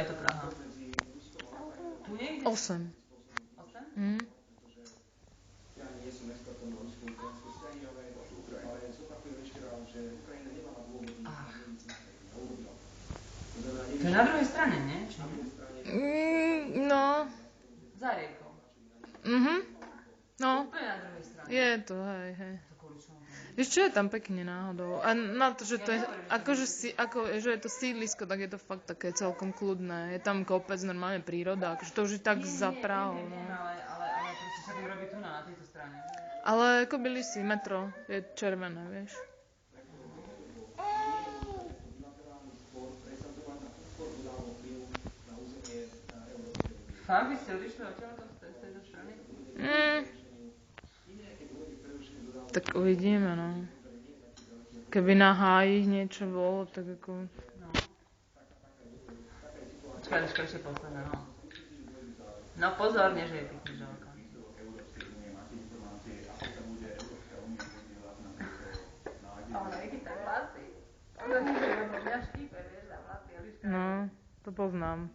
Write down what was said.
je to Praha? Tu niekde? 8. 8? To je na druhej strane, nie? No. Za riekou. No. Úplne na druhej strane. Je to, hej. To kvôli čomu tam je? Vieš čo, je tam pekne náhodou. A na to, že to je, akože že je to sídlisko, tak je to fakt také celkom kľudné. Je tam kopec, normálne príroda, akože to už je tak za Prahou. Viem, ale proste sa tým robí tu na tejto strane. Ale ako byli si, metro je červené, vieš. Fakt by ste odišli odtiaľto z tejto strany? Tak uvidíme, no. Keby na háji niečo bolo, tak ako... No. Počkaj, ešte posledné, no. No pozor, nie, že je pekný žalka. Ale jaký tak vlasy. Ale nie, že mňa štípe, vieš, za vlasy, Eliška. No, to poznám.